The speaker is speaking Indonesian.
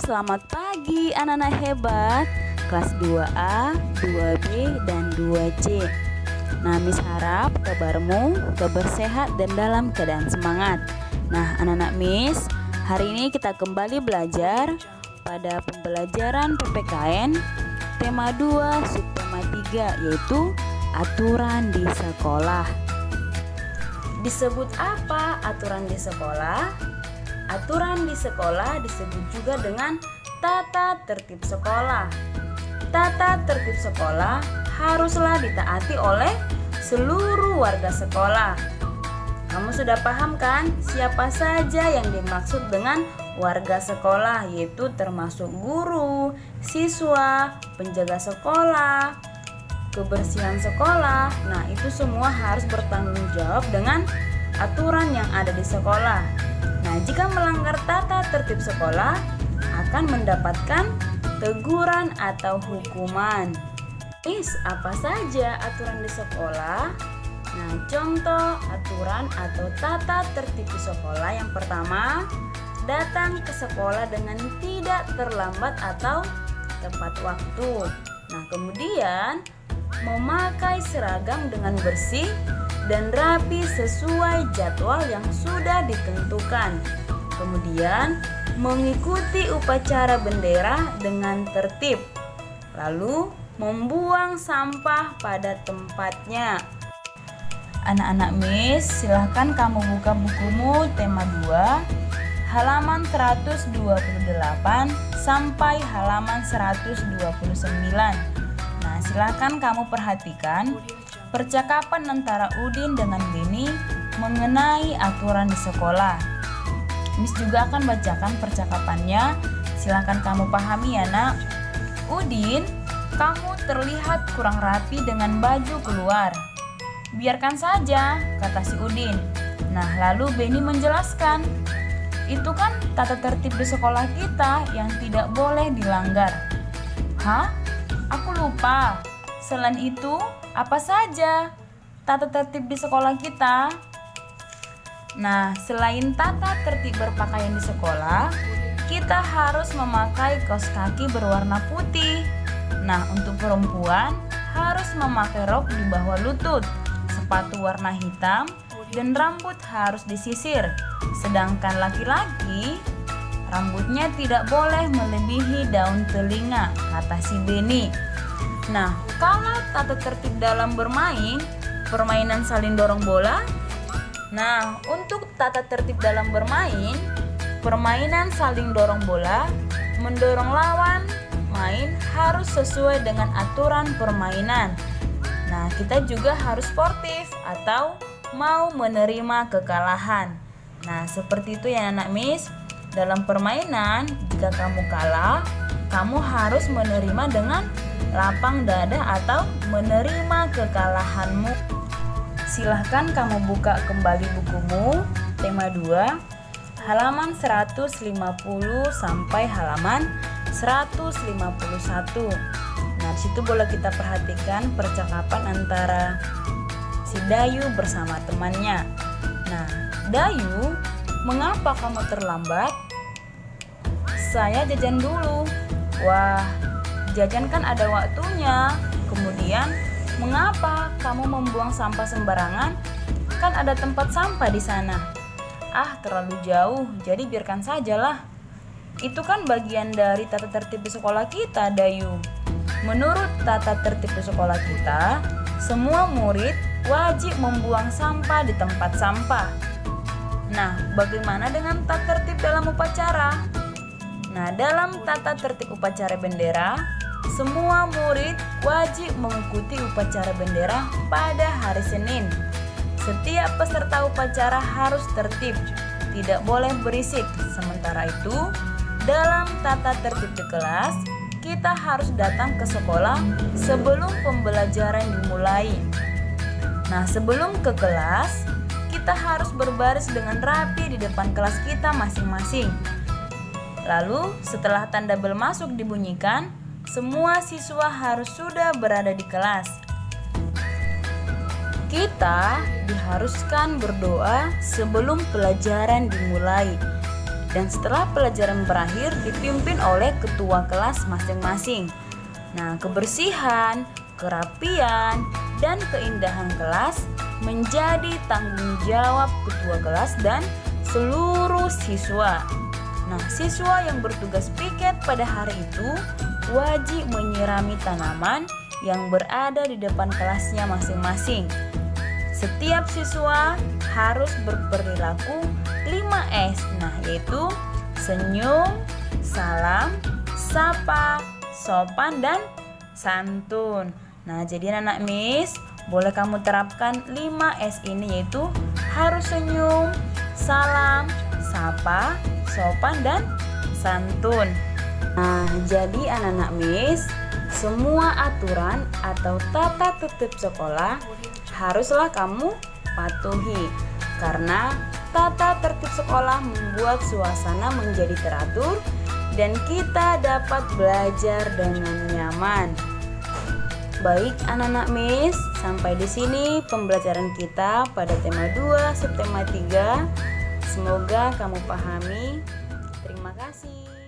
selamat pagi anak-anak hebat kelas 2A, 2B, dan 2C. Nah, Miss harap kabarmu kabar sehat dan dalam keadaan semangat. Nah, anak-anak Miss, hari ini kita kembali belajar pada pembelajaran PPKN tema 2 subtema 3, yaitu aturan di sekolah. Disebut apa aturan di sekolah? Aturan di sekolah disebut juga dengan tata tertib sekolah. Tata tertib sekolah haruslah ditaati oleh seluruh warga sekolah. Kamu sudah paham kan siapa saja yang dimaksud dengan warga sekolah, yaitu termasuk guru, siswa, penjaga sekolah, kebersihan sekolah. Nah, itu semua harus bertanggung jawab dengan aturan yang ada di sekolah. Nah, jika melanggar tata tertib sekolah akan mendapatkan teguran atau hukuman. Miss, apa saja aturan di sekolah? Nah, contoh aturan atau tata tertib di sekolah yang pertama, datang ke sekolah dengan tidak terlambat atau tepat waktu. Nah, kemudian memakai seragam dengan bersih dan rapi sesuai jadwal yang sudah ditentukan. Kemudian mengikuti upacara bendera dengan tertib. Lalu membuang sampah pada tempatnya. Anak-anak Miss, silahkan kamu buka bukumu tema 2 halaman 128 sampai halaman 129. Nah, silahkan kamu perhatikan percakapan antara Udin dengan Beni mengenai aturan di sekolah. Miss juga akan bacakan percakapannya. Silahkan kamu pahami ya, Nak. Udin, kamu terlihat kurang rapi dengan baju keluar. Biarkan saja, kata si Udin. Nah, lalu Beni menjelaskan, itu kan tata tertib di sekolah kita yang tidak boleh dilanggar. Hah? Aku lupa. Selain itu, apa saja tata tertib di sekolah kita? Nah, selain tata tertib berpakaian di sekolah, kita harus memakai kaos kaki berwarna putih. Nah, untuk perempuan harus memakai rok di bawah lutut, sepatu warna hitam, dan rambut harus disisir. Sedangkan laki-laki, rambutnya tidak boleh melebihi daun telinga, kata si Beni. Nah, kalau tata tertib dalam bermain, permainan saling dorong bola. Nah, untuk tata tertib dalam bermain, permainan saling dorong bola, mendorong lawan main harus sesuai dengan aturan permainan. Nah, kita juga harus sportif atau mau menerima kekalahan. Nah, seperti itu ya anak Miss. Dalam permainan, jika kamu kalah, kamu harus menerima dengan lapang dada atau menerima kekalahanmu. Silahkan kamu buka kembali bukumu tema 2 halaman 150 sampai halaman 151. Nah, disitu boleh kita perhatikan percakapan antara si Dayu bersama temannya. Nah, Dayu, mengapa kamu terlambat? Saya jajan dulu. Wah, jajan kan ada waktunya. Kemudian, mengapa kamu membuang sampah sembarangan? Kan ada tempat sampah di sana. Ah, terlalu jauh, jadi biarkan sajalah. Itu kan bagian dari tata tertib di sekolah kita, Dayu. Menurut tata tertib di sekolah kita, semua murid wajib membuang sampah di tempat sampah. Nah, bagaimana dengan tata tertib dalam upacara? Nah, dalam tata tertib upacara bendera, semua murid wajib mengikuti upacara bendera pada hari Senin. Setiap peserta upacara harus tertib, tidak boleh berisik. Sementara itu, dalam tata tertib di kelas, kita harus datang ke sekolah sebelum pembelajaran dimulai. Nah, sebelum ke kelas, kita harus berbaris dengan rapi di depan kelas kita masing-masing. Lalu, setelah tanda bel masuk dibunyikan, semua siswa harus sudah berada di kelas. Kita diharuskan berdoa sebelum pelajaran dimulai. dan setelah pelajaran berakhir dipimpin oleh ketua kelas masing-masing. Nah, kebersihan, kerapian, dan keindahan kelas menjadi tanggung jawab ketua kelas dan seluruh siswa. Nah, siswa yang bertugas piket pada hari itu wajib menyirami tanaman yang berada di depan kelasnya masing-masing. Setiap siswa harus berperilaku 5S, nah yaitu senyum, salam, sapa, sopan, dan santun. Nah, jadi anak Miss, boleh kamu terapkan 5S ini, yaitu harus senyum, salam, sapa, sopan, dan santun. Nah, jadi anak-anak Miss, semua aturan atau tata tertib sekolah haruslah kamu patuhi, karena tata tertib sekolah membuat suasana menjadi teratur dan kita dapat belajar dengan nyaman. Baik anak-anak Miss, sampai di sini pembelajaran kita pada tema 2 subtema 3. Semoga kamu pahami. Terima kasih.